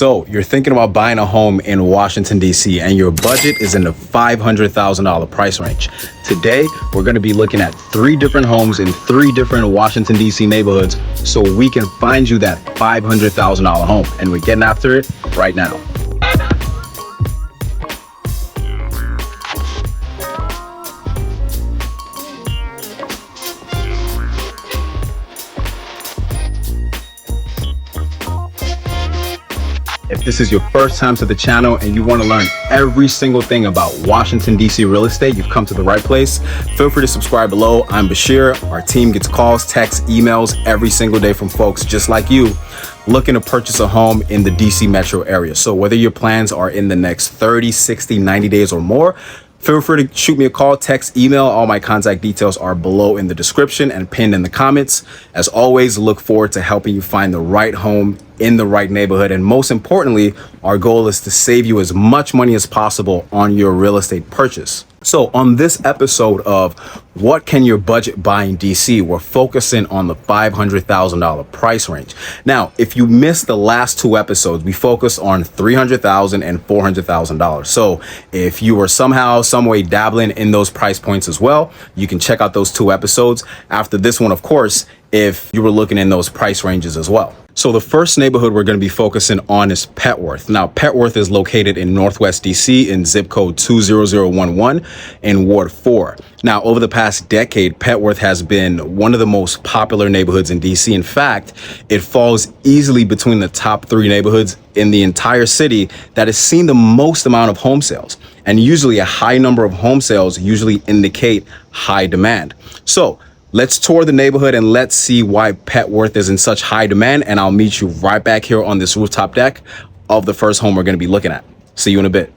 So you're thinking about buying a home in Washington, D.C., and your budget is in the $500,000 price range. Today, we're going to be looking at 3 different homes in 3 different Washington, D.C. neighborhoods so we can find you that $500,000 home. And we're getting after it right now. If this is your first time to the channel and you want to learn every single thing about Washington, D.C. real estate, you've come to the right place. Feel free to subscribe below. I'm Bashir. Our team gets calls, texts, emails every single day from folks just like you looking to purchase a home in the D.C. metro area. So whether your plans are in the next 30, 60, 90 days or more, feel free to shoot me a call, text, email. All my contact details are below in the description and pinned in the comments. As always, look forward to helping you find the right home in the right neighborhood. And most importantly, our goal is to save you as much money as possible on your real estate purchase. So on this episode of What Can Your Budget Buy in DC, we're focusing on the $500,000 price range. Now, if you missed the last 2 episodes, we focused on $300,000 and $400,000. So if you were somehow, some way dabbling in those price points as well, you can check out those 2 episodes. After this one, of course, if you were looking in those price ranges as well. So the first neighborhood we're going to be focusing on is Petworth. Now, Petworth is located in Northwest DC in zip code 20011 in Ward 4. Now, over the past decade, Petworth has been one of the most popular neighborhoods in DC. In fact, it falls easily between the top 3 neighborhoods in the entire city that has seen the most amount of home sales. And usually a high number of home sales usually indicate high demand. So let's tour the neighborhood and let's see why Petworth is in such high demand. And I'll meet you right back here on this rooftop deck of the first home we're going to be looking at. See you in a bit.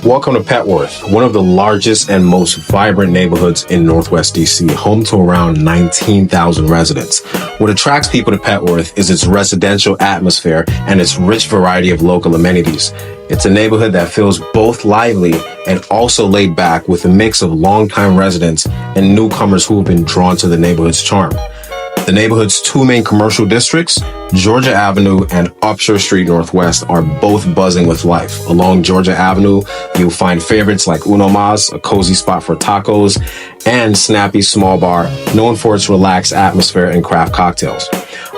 Welcome to Petworth, one of the largest and most vibrant neighborhoods in Northwest DC, home to around 19,000 residents. What attracts people to Petworth is its residential atmosphere and its rich variety of local amenities. It's a neighborhood that feels both lively and also laid back, with a mix of longtime residents and newcomers who have been drawn to the neighborhood's charm. The neighborhood's 2 main commercial districts, Georgia Avenue and Upshur Street Northwest, are both buzzing with life. Along Georgia Avenue, you'll find favorites like Uno Mas, a cozy spot for tacos, and Snappy's Small Bar, known for its relaxed atmosphere and craft cocktails.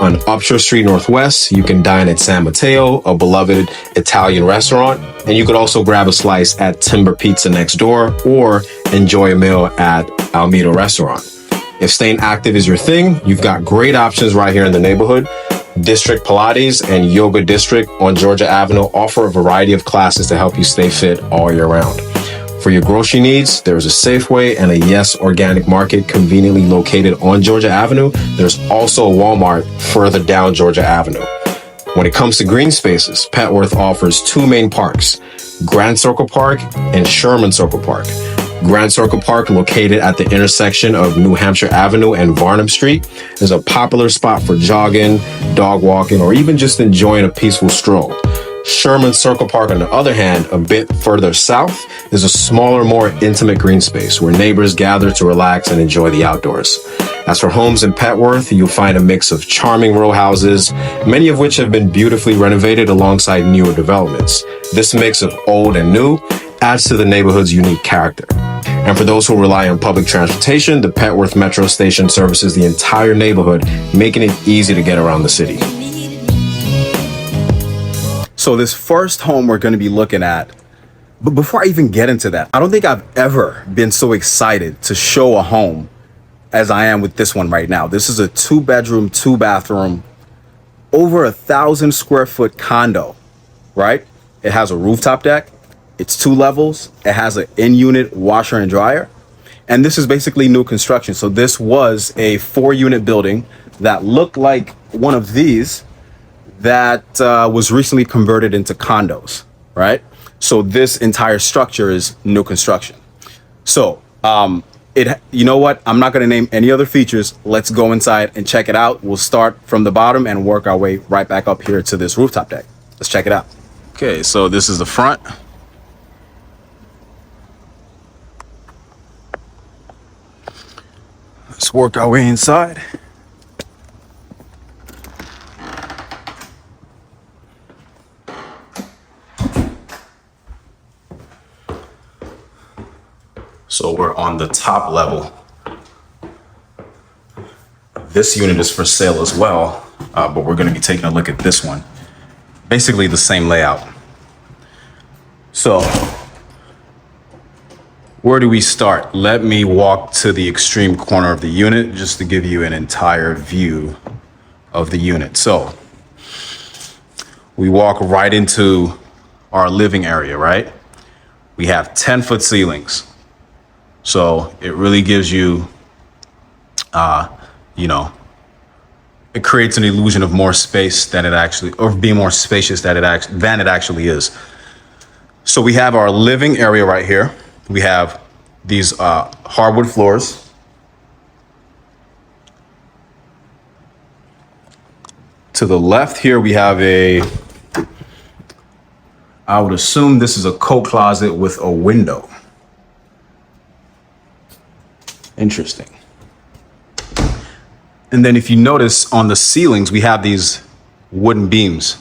On Upshur Street Northwest, you can dine at San Mateo, a beloved Italian restaurant, and you could also grab a slice at Timber Pizza next door or enjoy a meal at Almeida Restaurant. If staying active is your thing, you've got great options right here in the neighborhood. District Pilates and Yoga District on Georgia Avenue offer a variety of classes to help you stay fit all year round. For your grocery needs, there's a Safeway and a Yes Organic Market conveniently located on Georgia Avenue. There's also a Walmart further down Georgia Avenue. When it comes to green spaces, Petworth offers 2 main parks, Grand Circle Park and Sherman Circle Park. Grand Circle Park, located at the intersection of New Hampshire Avenue and Varnum Street, is a popular spot for jogging, dog walking, or even just enjoying a peaceful stroll. Sherman Circle Park, on the other hand, a bit further south, is a smaller, more intimate green space where neighbors gather to relax and enjoy the outdoors. As for homes in Petworth, you'll find a mix of charming row houses, many of which have been beautifully renovated alongside newer developments. This mix of old and new adds to the neighborhood's unique character. And for those who rely on public transportation, the Petworth Metro Station services the entire neighborhood, making it easy to get around the city. So this first home we're going to be looking at, but before I even get into that, I don't think I've ever been so excited to show a home as I am with this one right now. This is a 2-bedroom, 2-bathroom, over 1,000 square foot condo, right? It has a rooftop deck. It's 2 levels. It has an in-unit washer and dryer. And this is basically new construction. So this was a 4-unit building that looked like one of these that was recently converted into condos, right? So this entire structure is new construction. So you know what? I'm not going to name any other features. Let's go inside and check it out. We'll start from the bottom and work our way right back up here to this rooftop deck. Let's check it out. Okay, so this is the front. Let's work our way inside. So we're on the top level. This unit is for sale as well, but we're going to be taking a look at this one. Basically the same layout. So where do we start? Let me walk to the extreme corner of the unit just to give you an entire view of the unit. So we walk right into our living area, right? We have 10-foot ceilings. So it really gives you, it creates an illusion of more space than it actually, or being more spacious than it actually is. So we have our living area right here. We have these hardwood floors. To the left here, we have I would assume this is a coat closet with a window. Interesting. And then if you notice on the ceilings, we have these wooden beams.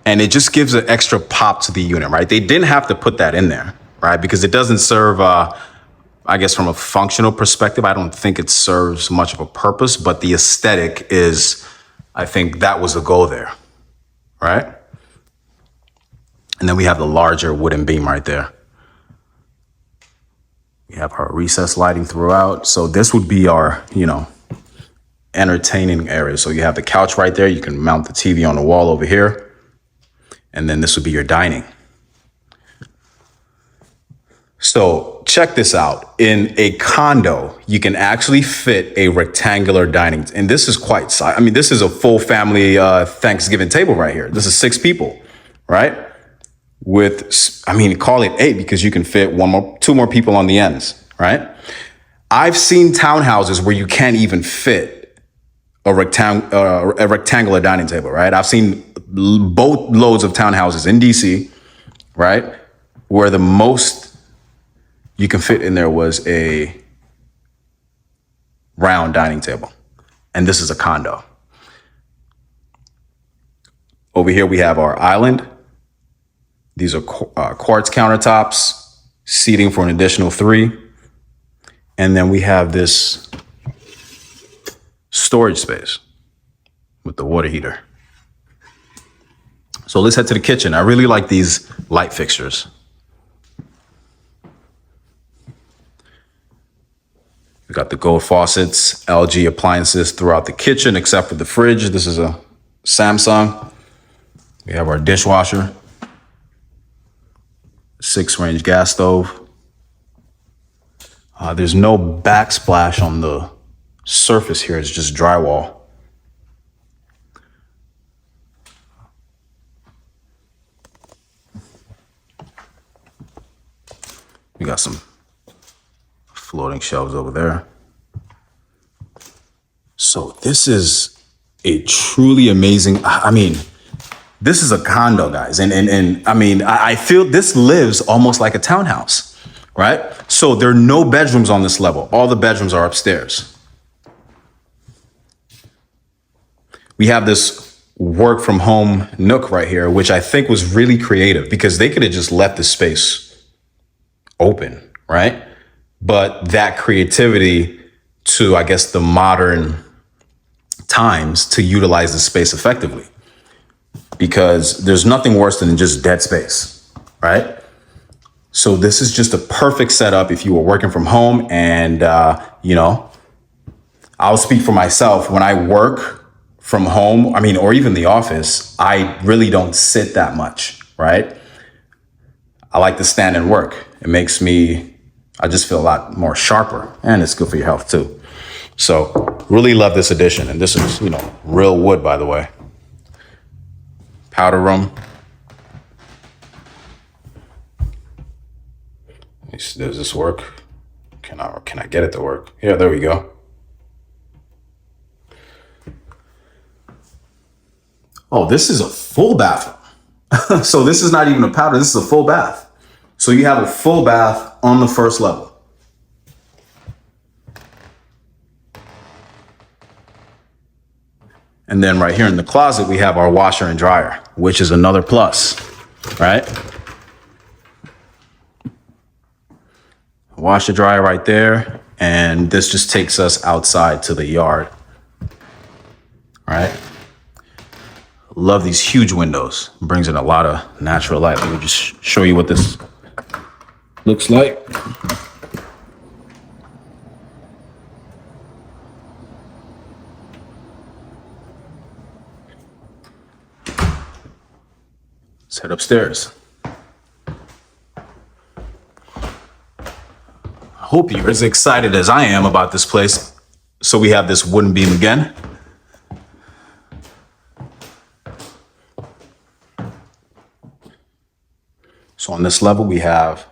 And it just gives an extra pop to the unit, right? They didn't have to put that in there, right? Because it doesn't serve, I guess from a functional perspective, I don't think it serves much of a purpose, but the aesthetic is, I think that was the goal there, right? And then we have the larger wooden beam right there. We have our recessed lighting throughout. So this would be our, entertaining area. So you have the couch right there. You can mount the TV on the wall over here. And then this would be your dining. So check this out. In a condo, you can actually fit a rectangular dining. And this is this is a full family Thanksgiving table right here. This is 6 people, right? Call it 8 because you can fit 2 more people on the ends, right? I've seen townhouses where you can't even fit a rectangular dining table, right? I've seen both loads of townhouses in DC, right? Where the most you can fit in there was a round dining table. And this is a condo. Over here, we have our island. These are quartz countertops, seating for an additional 3. And then we have this storage space with the water heater. So let's head to the kitchen. I really like these light fixtures. We got the gold faucets, LG appliances throughout the kitchen, except for the fridge. This is a Samsung. We have our dishwasher, 6-range gas stove. There's no backsplash on the surface here. It's just drywall. We got some floating shelves over there. So this is a truly amazing, this is a condo, guys. I feel this lives almost like a townhouse, right? So there are no bedrooms on this level. All the bedrooms are upstairs. We have this work from home nook right here, which I think was really creative because they could have just left the space open, right? But that creativity to, I guess, the modern times to utilize the space effectively, because there's nothing worse than just dead space, right? So this is just a perfect setup if you were working from home. And, I'll speak for myself. When I work from home, or even the office, I really don't sit that much, right? I like to stand and work. It makes I just feel a lot more sharper, and it's good for your health too. So really love this addition. And this is, real wood, by the way. Powder room. Does this work? Can I get it to work? Yeah, there we go. Oh, this is a full bath. So this is not even a powder. This is a full bath. So you have a full bath on the first level. And then right here in the closet, we have our washer and dryer, which is another plus, right? Washer dryer right there. And this just takes us outside to the yard. All right. Love these huge windows. Brings in a lot of natural light. Let me just show you what this looks like. Let's head upstairs. I hope you're as excited as I am about this place. So we have this wooden beam again. So on this level, we have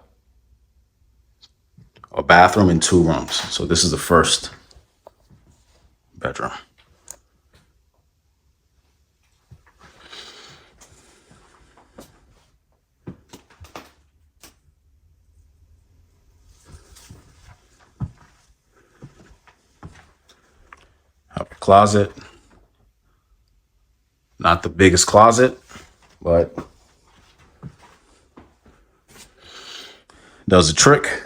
a bathroom and 2 rooms. So this is the first bedroom. Have a closet. Not the biggest closet, but does the trick.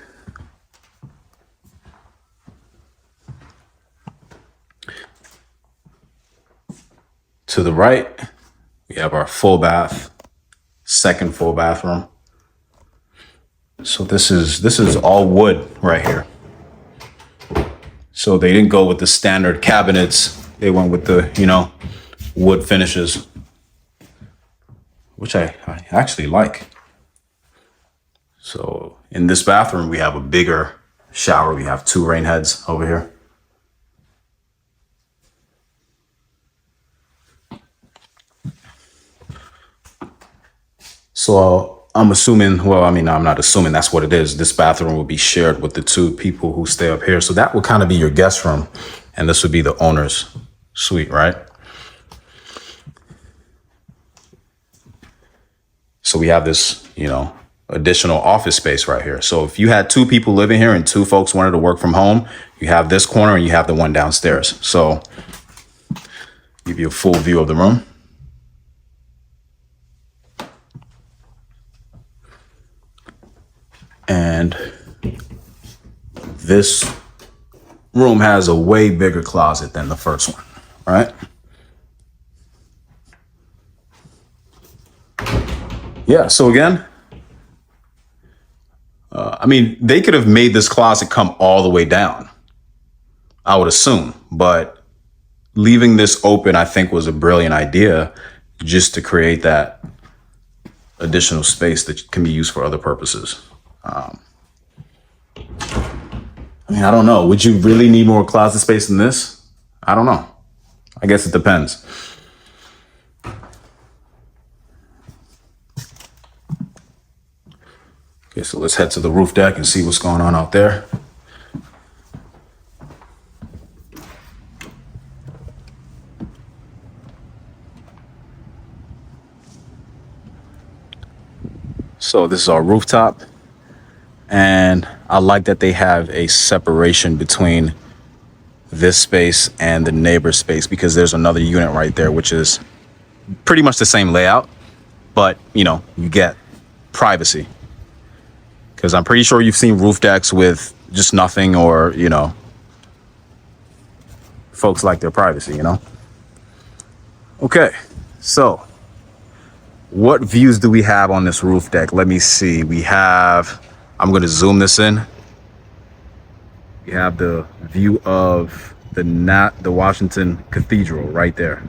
To the right, we have our full bath, second full bathroom. So this is all wood right here. So they didn't go with the standard cabinets. They went with the, wood finishes, which I actually like. So in this bathroom, we have a bigger shower. We have 2 rain heads over here. So I'm assuming, I'm not assuming, that's what it is. This bathroom will be shared with the 2 people who stay up here. So that would kind of be your guest room. And this would be the owner's suite, right? So we have this, additional office space right here. So if you had 2 people living here and 2 folks wanted to work from home, you have this corner and you have the one downstairs. So give you a full view of the room. And this room has a way bigger closet than the first one, right? Yeah, so again, they could have made this closet come all the way down, I would assume, but leaving this open, I think, was a brilliant idea, just to create that additional space that can be used for other purposes. I don't know. Would you really need more closet space than this? I don't know. I guess it depends. Okay, so let's head to the roof deck and see what's going on out there. So this is our rooftop. And I like that they have a separation between this space and the neighbor space, because there's another unit right there, which is pretty much the same layout, but you get privacy. Because I'm pretty sure you've seen roof decks with just nothing, or, folks like their privacy, Okay, so what views do we have on this roof deck? Let me see. I'm going to zoom this in. You have the view of the Washington Cathedral right there.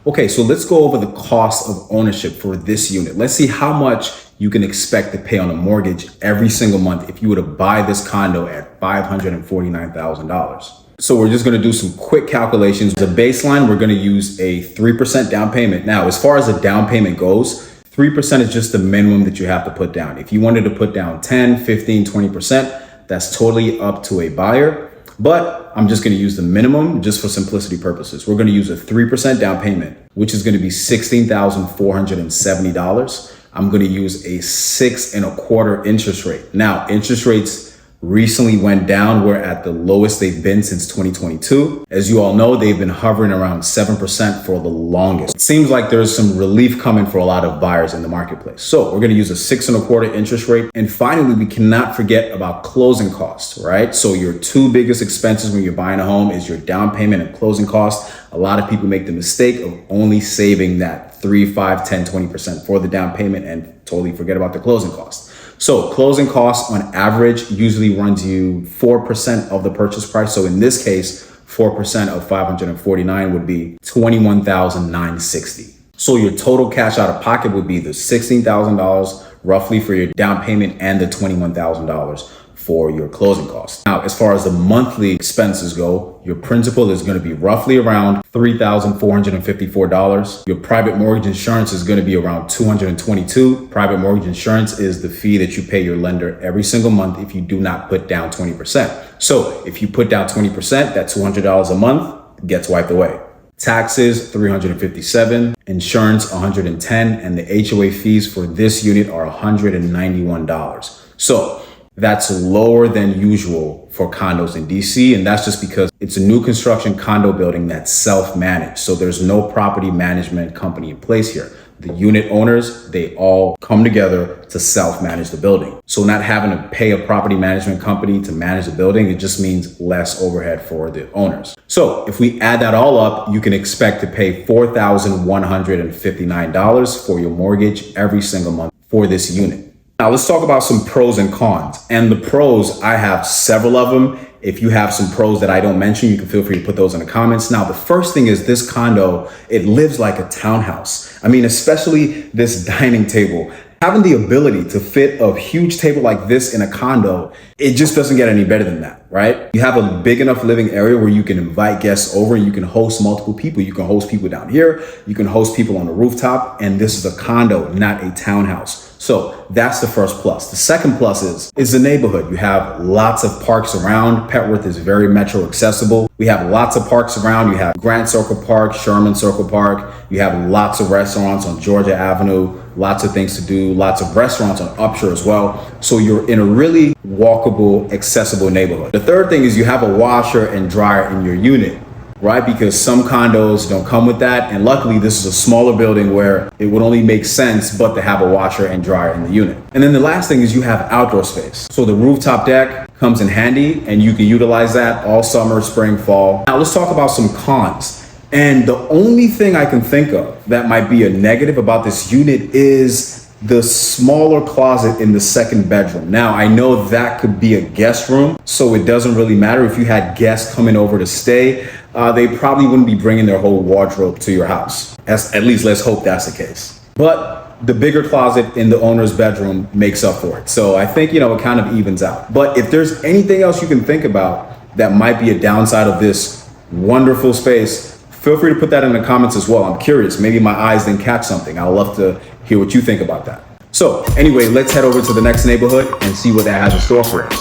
Okay, so let's go over the cost of ownership for this unit. Let's see how much you can expect to pay on a mortgage every single month if you were to buy this condo at $549,000. So we're just going to do some quick calculations. As a baseline, we're going to use a 3% down payment. Now, as far as the down payment goes, 3% is just the minimum that you have to put down. If you wanted to put down 10, 15, 20%, that's totally up to a buyer. But I'm just going to use the minimum just for simplicity purposes. We're going to use a 3% down payment, which is going to be $16,470. I'm going to use a 6.25% interest rate. Now, interest rates recently went down. We're at the lowest they've been since 2022. As you all know, they've been hovering around 7% for the longest. It seems like there's some relief coming for a lot of buyers in the marketplace. So we're gonna use a 6.25% interest rate. And finally, we cannot forget about closing costs, right? So your two biggest expenses when you're buying a home is your down payment and closing costs. A lot of people make the mistake of only saving that 3, 5, 10, 20% for the down payment and totally forget about the closing costs. So closing costs on average usually runs you 4% of the purchase price. So in this case, 4% of 549 would be $21,960. So your total cash out of pocket would be the $16,000 roughly for your down payment and the $21,000 for your closing costs. Now, as far as the monthly expenses go, your principal is going to be roughly around $3,454. Your private mortgage insurance is going to be around $222. Private mortgage insurance is the fee that you pay your lender every single month if you do not put down 20%. So if you put down 20%, that $200 a month gets wiped away. Taxes, $357, insurance, $110, and the HOA fees for this unit are $191. So that's lower than usual for condos in DC. And that's just because it's a new construction condo building that's self-managed. So there's no property management company in place here. The unit owners, they all come together to self-manage the building. So not having to pay a property management company to manage the building, it just means less overhead for the owners. So if we add that all up, you can expect to pay $4,159 for your mortgage every single month for this unit. Now let's talk about some pros and cons. And the pros, I have several of them. If you have some pros that I don't mention, you can feel free to put those in the comments. Now, the first thing is this condo, it lives like a townhouse. I mean, especially this dining table. Having the ability to fit a huge table like this in a condo, it just doesn't get any better than that, right? You have a big enough living area where you can invite guests over, you can host multiple people. You can host people down here, you can host people on the rooftop, and this is a condo, not a townhouse. So that's the first plus. The second plus is the neighborhood. You have lots of parks around. Petworth is very metro accessible. We have lots of parks around. You have Grant Circle Park, Sherman Circle Park. You have lots of restaurants on Georgia Avenue, lots of things to do, lots of restaurants on Upshur as well. So you're in a really walkable, accessible neighborhood. The third thing is you have a washer and dryer in your unit, right? Because some condos don't come with that. And luckily this is a smaller building where it would only make sense but to have a washer and dryer in the unit. And then the last thing is you have outdoor space. So the rooftop deck comes in handy and you can utilize that all summer, spring, fall. Now let's talk about some cons. And the only thing I can think of that might be a negative about this unit is the smaller closet in the second bedroom. Now, I know that could be a guest room, so it doesn't really matter if you had guests coming over to stay. They probably wouldn't be bringing their whole wardrobe to your house. At least let's hope that's the case. But the bigger closet in the owner's bedroom makes up for it. So I think, it kind of evens out. But if there's anything else you can think about that might be a downside of this wonderful space, feel free to put that in the comments as well. I'm curious, maybe my eyes didn't catch something. I'd love to hear what you think about that. So anyway, let's head over to the next neighborhood and see what that has in store for us.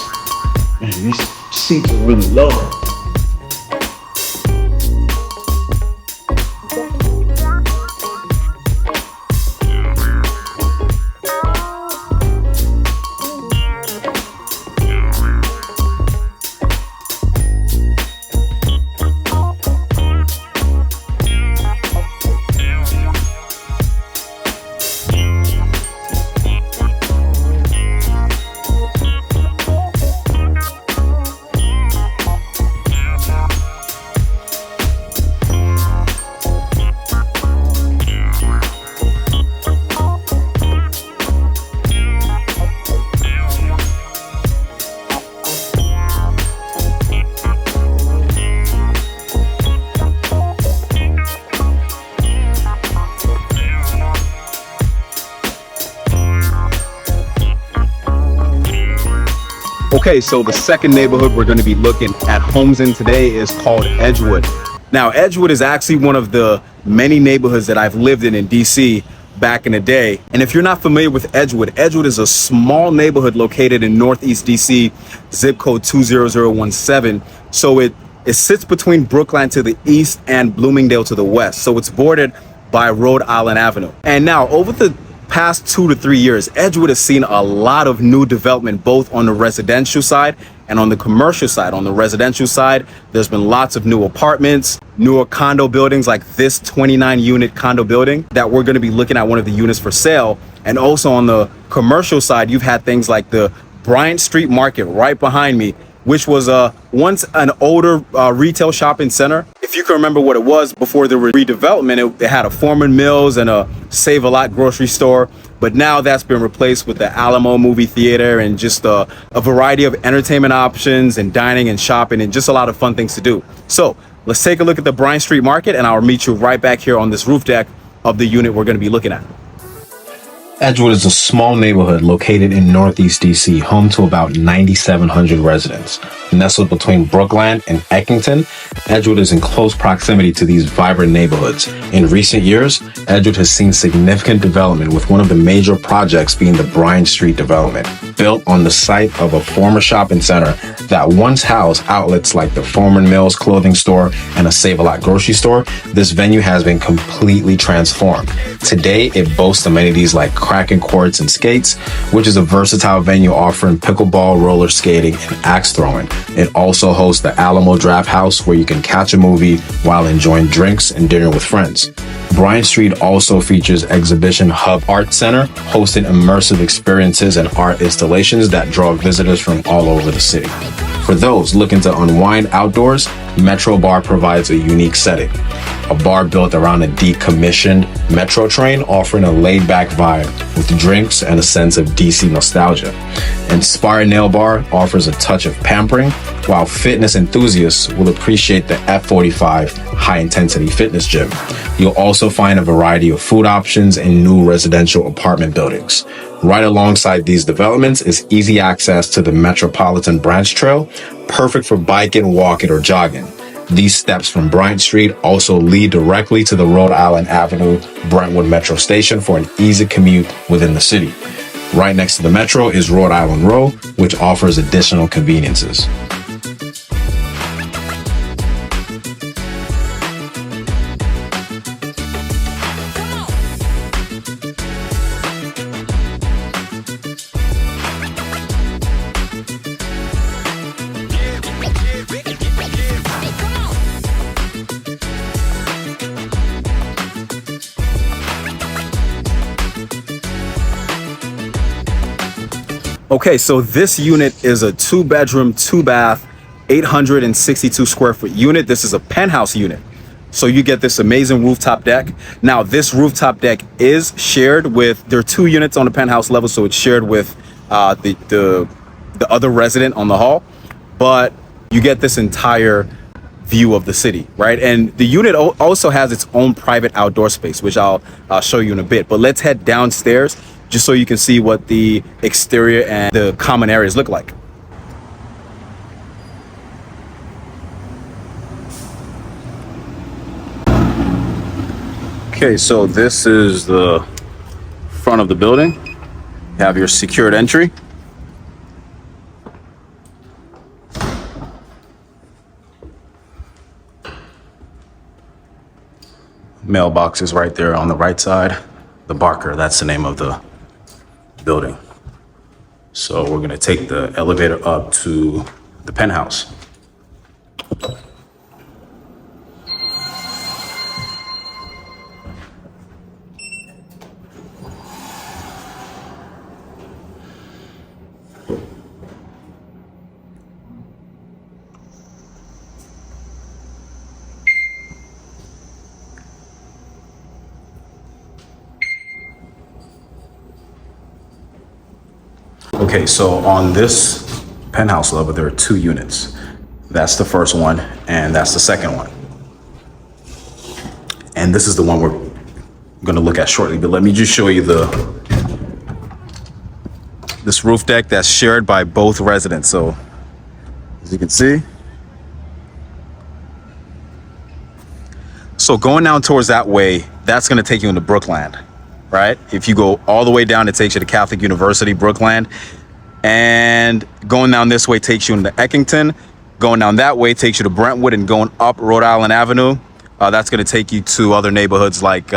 Man, these seats are really low. Okay, so the second neighborhood we're going to be looking at homes in today is called Edgewood. Now, Edgewood is actually one of the many neighborhoods that I've lived in DC back in the day. And if you're not familiar with Edgewood, Edgewood is a small neighborhood located in Northeast DC, zip code 20017. So it sits between Brookline to the east and Bloomingdale to the west. So it's bordered by Rhode Island Avenue. And now over the past 2 to 3 years, Edgewood has seen a lot of new development, both on the residential side and on the commercial side. On the residential side, there's been lots of new apartments, newer condo buildings like this 29-unit condo building that we're going to be looking at one of the units for sale. And also on the commercial side, you've had things like the Bryant Street Market right behind me, which was once an older retail shopping center. If you can remember what it was before the redevelopment, it had a Foreman Mills and a Save-A-Lot grocery store. But now that's been replaced with the Alamo movie theater and just a variety of entertainment options and dining and shopping and just a lot of fun things to do. So let's take a look at the Bryant Street Market, and I'll meet you right back here on this roof deck of the unit we're going to be looking at. Edgewood is a small neighborhood located in Northeast DC, home to about 9,700 residents. Nestled between Brookland and Eckington, Edgewood is in close proximity to these vibrant neighborhoods. In recent years, Edgewood has seen significant development, with one of the major projects being the Bryant Street development. Built on the site of a former shopping center that once housed outlets like the Foreman Mills clothing store and a Save-A-Lot grocery store, this venue has been completely transformed. Today, it boasts amenities like cracking courts and skates, which is a versatile venue offering pickleball, roller skating, and axe throwing. It also hosts the Alamo Draft House, where you can catch a movie while enjoying drinks and dinner with friends. Bryant Street also features Exhibition Hub Art Center, hosting immersive experiences and art installations that draw visitors from all over the city. For those looking to unwind outdoors, Metro Bar provides a unique setting. A bar built around a decommissioned Metro train, offering a laid-back vibe with drinks and a sense of DC nostalgia. Inspired Nail Bar offers a touch of pampering, while fitness enthusiasts will appreciate the F45 high-intensity fitness gym. You'll also find a variety of food options in new residential apartment buildings. Right alongside these developments is easy access to the Metropolitan Branch Trail, perfect for biking, walking, or jogging. These steps from Bryant Street also lead directly to the Rhode Island Avenue Brentwood Metro Station for an easy commute within the city. Right next to the Metro is Rhode Island Row, which offers additional conveniences. Okay, so this unit is a 2-bedroom, 2-bath, 862 square foot unit. This is a penthouse unit. So you get this amazing rooftop deck. Now, this rooftop deck is shared with, there are 2 units on the penthouse level, so it's shared with the other resident on the hall. But you get this entire view of the city, right? And the unit also has its own private outdoor space, which I'll show you in a bit. But let's head downstairs just so you can see what the exterior and the common areas look like. Okay, so this is the front of the building. You have your secured entry. Mailbox is right there on the right side. The Barker, that's the name of the building. So we're gonna take the elevator up to the penthouse. Okay, so on this penthouse level, there are 2 units. That's the first one, and that's the second one. And this is the one we're gonna look at shortly, but let me just show you this roof deck that's shared by both residents. So, as you can see. So going down towards that way, that's gonna take you into Brookland, right? If you go all the way down, it takes you to Catholic University, Brookland. And going down this way takes you into Eckington. Going down that way takes you to Brentwood, and going up Rhode Island Avenue, that's going to take you to other neighborhoods like,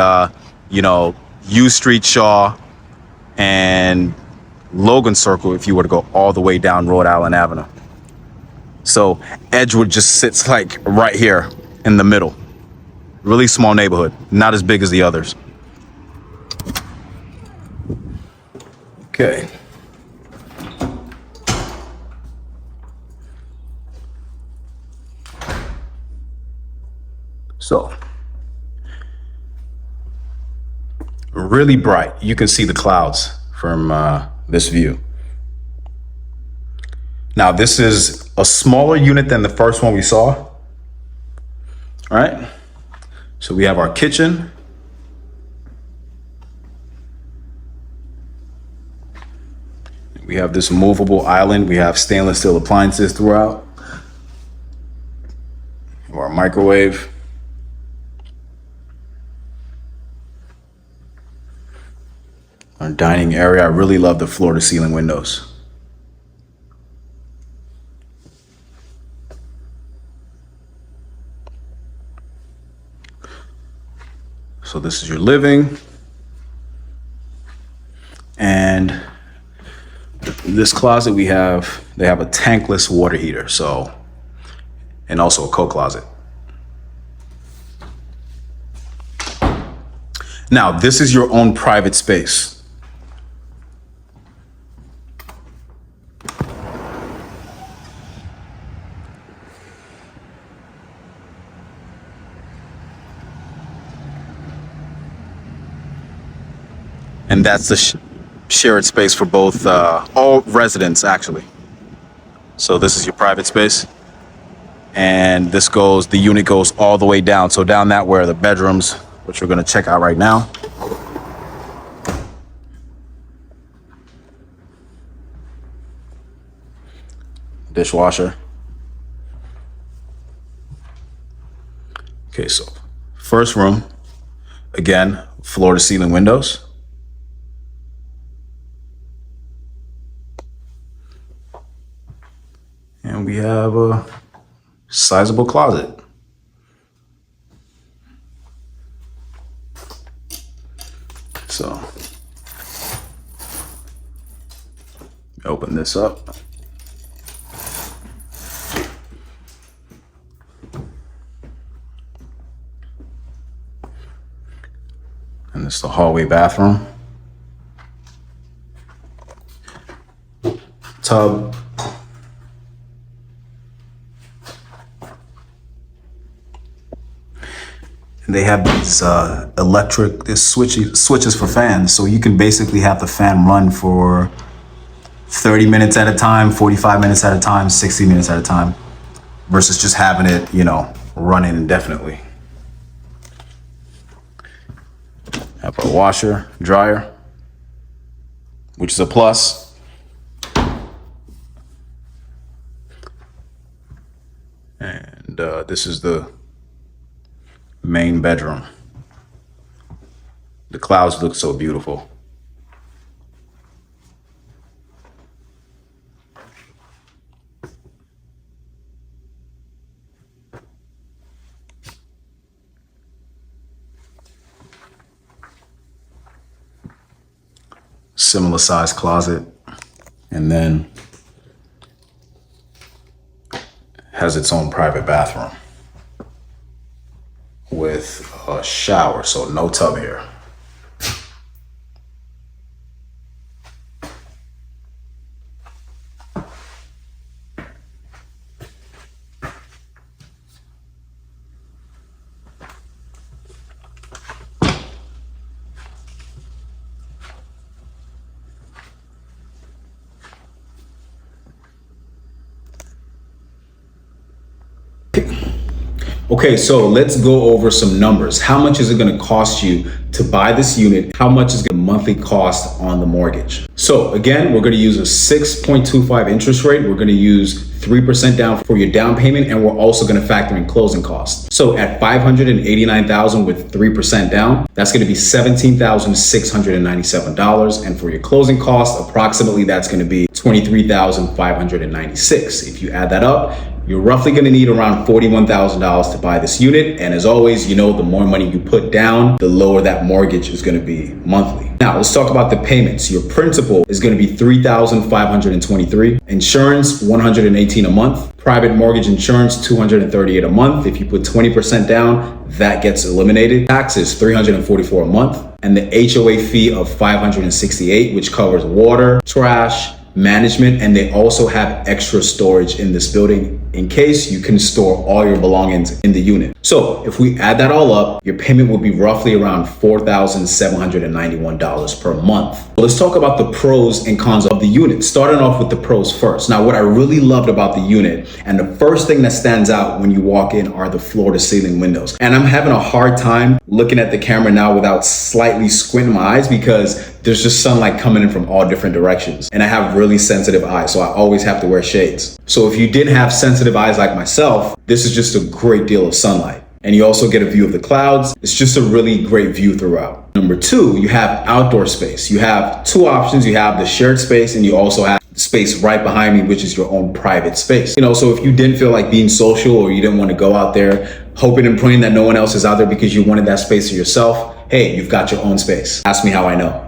U Street, Shaw, and Logan Circle if you were to go all the way down Rhode Island Avenue. So Edgewood just sits like right here in the middle. Really small neighborhood, not as big as the others. Okay. So, really bright. You can see the clouds from this view. Now, this is a smaller unit than the first one we saw. All right. So we have our kitchen. We have this movable island. We have stainless steel appliances throughout. Our microwave. Our dining area. I really love the floor to ceiling windows. So this is your living. And this closet they have a tankless water heater, so, and also a coat closet. Now, this is your own private space. And that's the shared space for both, all residents actually. So this is your private space. And the unit goes all the way down. So down that where the bedrooms, which we're gonna check out right now. Dishwasher. Okay, so first room, again, floor to ceiling windows. And we have a sizable closet. So, open this up. And this is the hallway bathroom. Tub. And they have these switches for fans. So you can basically have the fan run for 30 minutes at a time, 45 minutes at a time, 60 minutes at a time, versus just having it, running indefinitely. Have a washer, dryer, which is a plus. And this is the main bedroom. The clouds look so beautiful. Similar size closet, and then has its own private bathroom with a shower, so no tub here. Okay, so let's go over some numbers. How much is it going to cost you to buy this unit? How much is the monthly cost on the mortgage? So again, we're going to use a 6.25 interest rate. We're going to use 3% down for your down payment, and we're also going to factor in closing costs. So at $589,000 with 3% down, that's going to be $17,697. And for your closing costs, approximately that's going to be $23,596. If you add that up, you're roughly going to need around $41,000 to buy this unit. And as always, the more money you put down, the lower that mortgage is going to be monthly. Now let's talk about the payments. Your principal is going to be $3,523. Insurance, $118 a month. Private mortgage insurance, $238 a month. If you put 20% down, that gets eliminated. Taxes, $344 a month. And the HOA fee of $568, which covers water, trash, management, and they also have extra storage in this building in case you can store all your belongings in the unit. So if we add that all up, your payment will be roughly around $4,791 per month. Let's talk about the pros and cons of the unit, starting off with the pros first. Now, what I really loved about the unit, and the first thing that stands out when you walk in, are the floor to ceiling windows. And I'm having a hard time looking at the camera now without slightly squinting my eyes because there's just sunlight coming in from all different directions. And I have really sensitive eyes, so I always have to wear shades. So if you didn't have sensitive eyes like myself, this is just a great deal of sunlight. And you also get a view of the clouds. It's just a really great view throughout. Number two, you have outdoor space. You have two options. You have the shared space and you also have space right behind me, which is your own private space. So if you didn't feel like being social or you didn't want to go out there hoping and praying that no one else is out there because you wanted that space to yourself, hey, you've got your own space. Ask me how I know.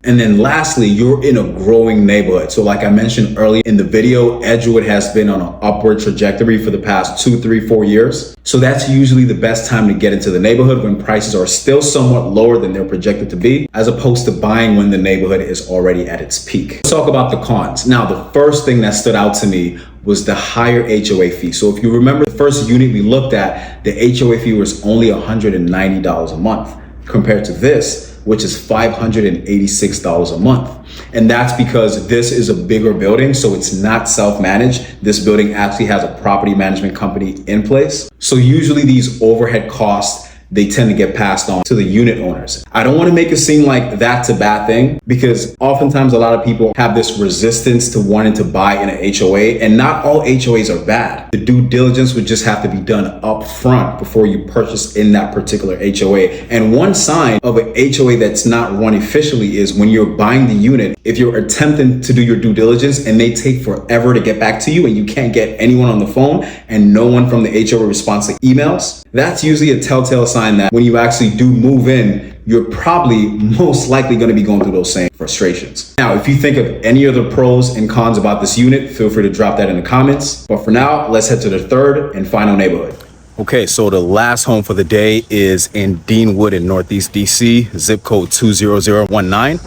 And then lastly, you're in a growing neighborhood. So like I mentioned earlier in the video, Edgewood has been on an upward trajectory for the past 2, 3, 4 years. So that's usually the best time to get into the neighborhood when prices are still somewhat lower than they're projected to be, as opposed to buying when the neighborhood is already at its peak. Let's talk about the cons. Now, the first thing that stood out to me was the higher HOA fee. So if you remember the first unit we looked at, the HOA fee was only $190 a month compared to this, which is $586 a month. And that's because this is a bigger building, so it's not self-managed. This building actually has a property management company in place. So usually these overhead costs, they tend to get passed on to the unit owners. I don't want to make it seem like that's a bad thing because oftentimes a lot of people have this resistance to wanting to buy in an HOA, and not all HOAs are bad. The due diligence would just have to be done up front before you purchase in that particular HOA. And one sign of an HOA that's not run officially is when you're buying the unit, if you're attempting to do your due diligence and they take forever to get back to you and you can't get anyone on the phone and no one from the HOA responds to emails, that's usually a telltale sign that when you actually do move in, you're probably most likely going to be going through those same frustrations. Now, if you think of any other pros and cons about this unit, feel free to drop that in the comments. But for now, let's head to the third and final neighborhood. Okay, so the last home for the day is in Deanwood in Northeast DC, zip code 20019.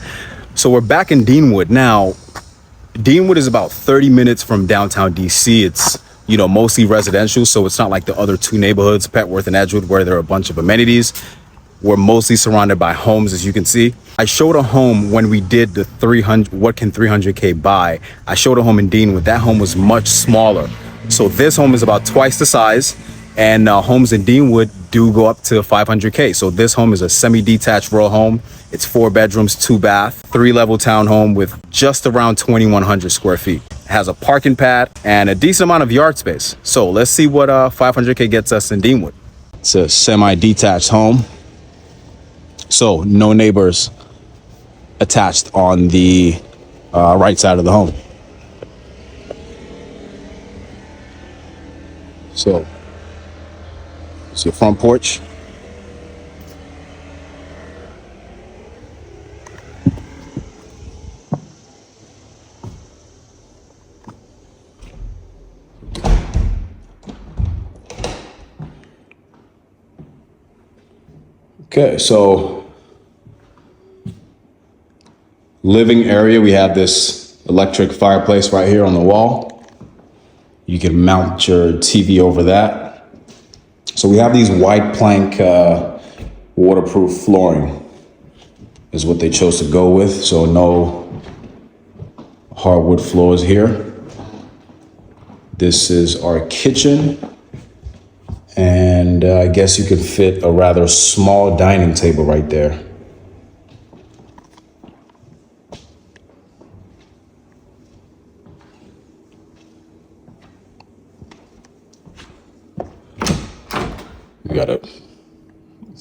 So we're back in Deanwood. Now, Deanwood is about 30 minutes from downtown DC. It's mostly residential, so it's not like the other two neighborhoods, Petworth and Edgewood, where there are a bunch of amenities. We're mostly surrounded by homes, as you can see. I showed a home when we did the 300, what can 300K buy? I showed a home in Deanwood. That home was much smaller. So this home is about twice the size, and homes in Deanwood do go up to 500K. So this home is a semi-detached row home. It's 4 bedrooms, 2 bath, 3-level townhome with just around 2,100 square feet. It has a parking pad and a decent amount of yard space. So let's see what 500K gets us in Deanwood. It's a semi-detached home. So no neighbors attached on the right side of the home. So it's your front porch. Okay, so living area, we have this electric fireplace right here on the wall. You can mount your TV over that. So we have these white plank waterproof flooring is what they chose to go with. So no hardwood floors here. This is our kitchen. And I guess you could fit a rather small dining table right there. We got a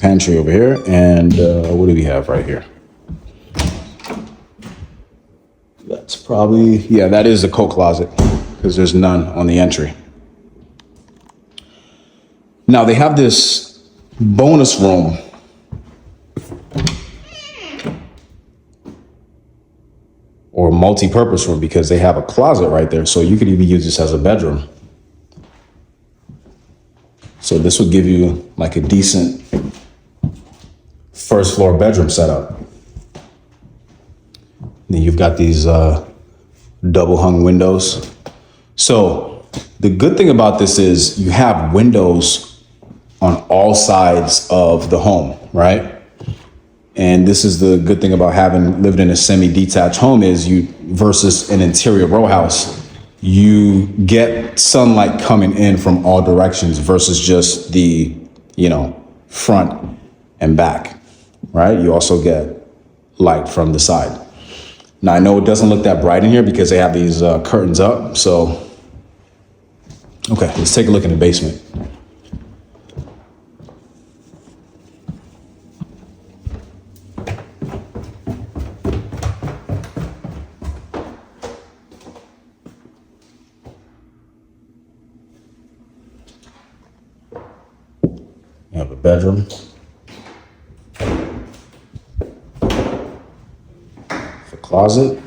pantry over here, and what do we have right here? That's probably, yeah, that is the coat closet because there's none on the entry. Now they have this bonus room or multi-purpose room because they have a closet right there. So you could even use this as a bedroom. So this would give you like a decent first floor bedroom setup. Then you've got these double hung windows. So the good thing about this is you have windows on all sides of the home, right? And this is the good thing about having lived in a semi-detached home is you versus an interior row house, you get sunlight coming in from all directions versus just the, front and back, right? You also get light from the side. Now I know it doesn't look that bright in here because they have these curtains up. So, okay, let's take a look in the basement. You have a bedroom. The closet.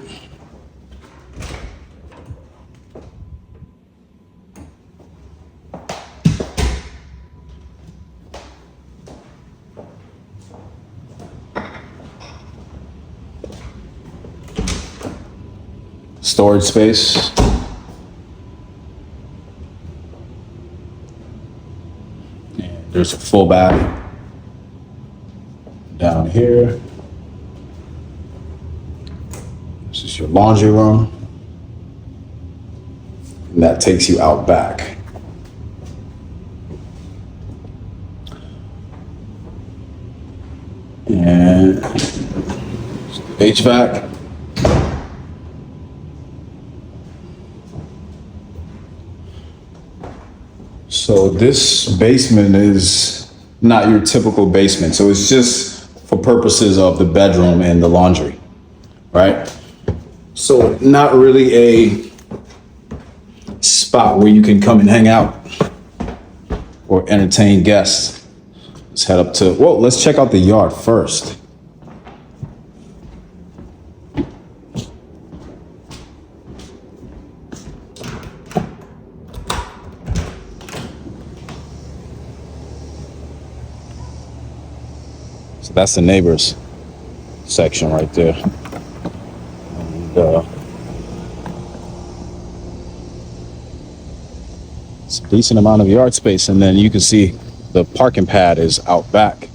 Storage space. And there's a full bath down here. This is your laundry room. And that takes you out back. And HVAC. So this basement is not your typical basement. So it's just for purposes of the bedroom and the laundry, right? So not really a spot where you can come and hang out or entertain guests. Let's head up to, well, let's check out the yard first. So that's the neighbors section right there. And, it's a decent amount of yard space, and then you can see the parking pad is out back.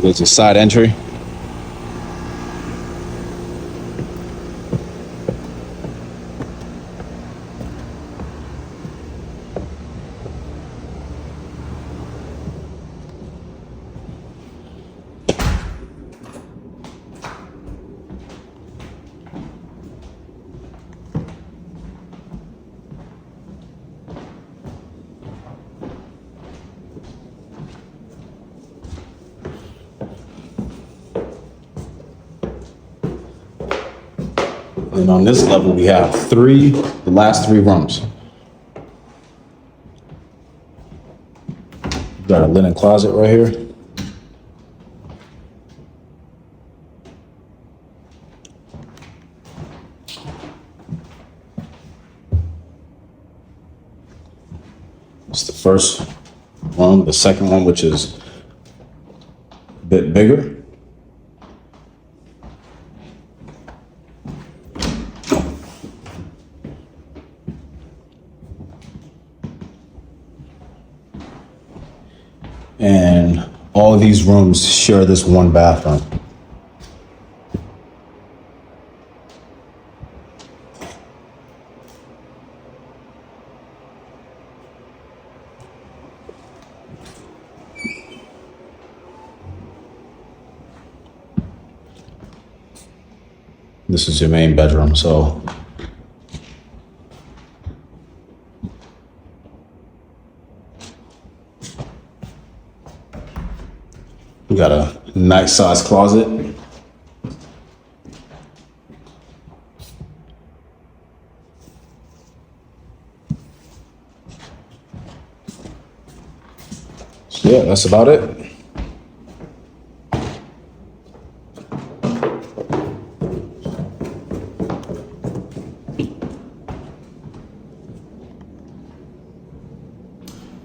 There's a side entry. And on this level, we have the last three rooms. We've got a linen closet right here. It's the first one, the second one, which is a bit bigger. And all of these rooms share this one bathroom. This is your main bedroom, so We got a nice size closet. So yeah, that's about it.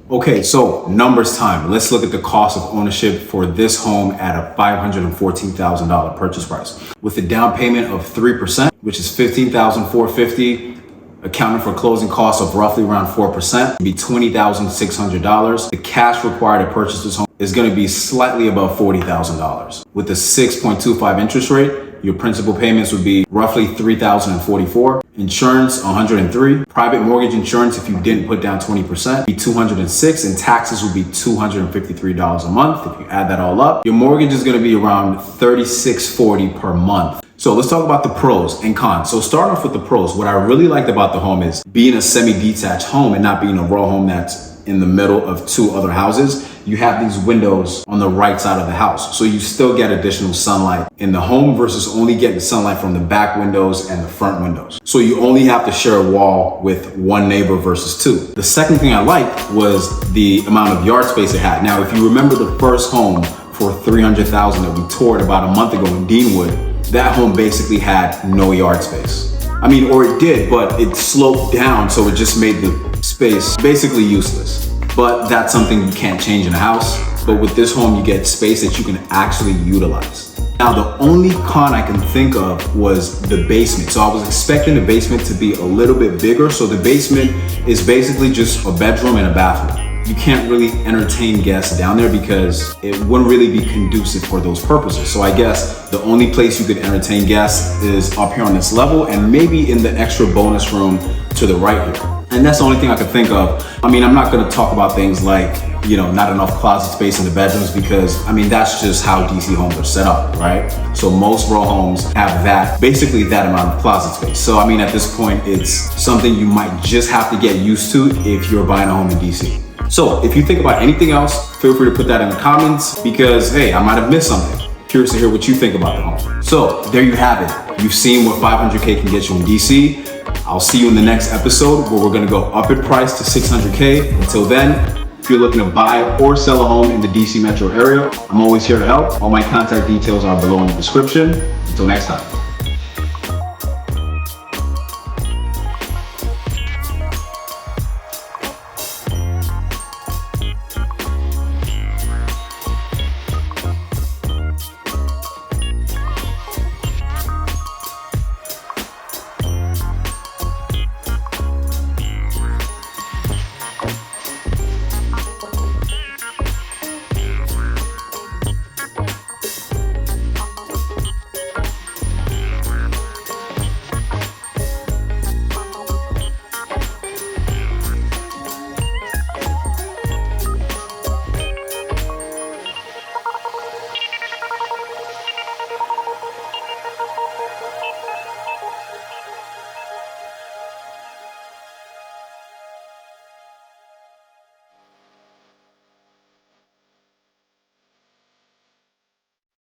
Okay, so numbers time. Let's look at the cost of ownership for this home at a $514,000 purchase price. With a down payment of 3%, which is $15,450, accounting for closing costs of roughly around 4%, it'd be $20,600. The cash required to purchase this home is going to be slightly above $40,000. With a 6.25 interest rate, your principal payments would be roughly $3,044. Insurance, $103. Private mortgage insurance, if you didn't put down 20%, be $206, and taxes would be $253 a month. If you add that all up, your mortgage is going to be around $3640 per month. So let's talk about the pros and cons. So starting off with the pros, what I really liked about the home is being a semi-detached home and not being a row home that's in the middle of two other houses. You have these windows on the right side of the house. So you still get additional sunlight in the home versus only getting sunlight from the back windows and the front windows. So you only have to share a wall with one neighbor versus two. The second thing I liked was the amount of yard space it had. Now, if you remember the first home for $300,000 that we toured about a month ago in Deanwood, that home basically had no yard space. I mean, or it did, but it sloped down, so it just made the space basically useless. But that's something you can't change in a house. But with this home, you get space that you can actually utilize. Now, the only con I can think of was the basement. So I was expecting the basement to be a little bit bigger. So the basement is basically just a bedroom and a bathroom. You can't really entertain guests down there because it wouldn't really be conducive for those purposes. So I guess the only place you could entertain guests is up here on this level and maybe in the extra bonus room to the right here. And that's the only thing I could think of. I mean, I'm not gonna talk about things like, not enough closet space in the bedrooms because, I mean, that's just how DC homes are set up, right? So most row homes have basically that amount of closet space. So, I mean, at this point, it's something you might just have to get used to if you're buying a home in DC. So if you think about anything else, feel free to put that in the comments because, hey, I might have missed something. Curious to hear what you think about the home. So there you have it. You've seen what 500K can get you in DC. I'll see you in the next episode where we're gonna go up in price to 600K. Until then, if you're looking to buy or sell a home in the DC metro area, I'm always here to help. All my contact details are below in the description. Until next time.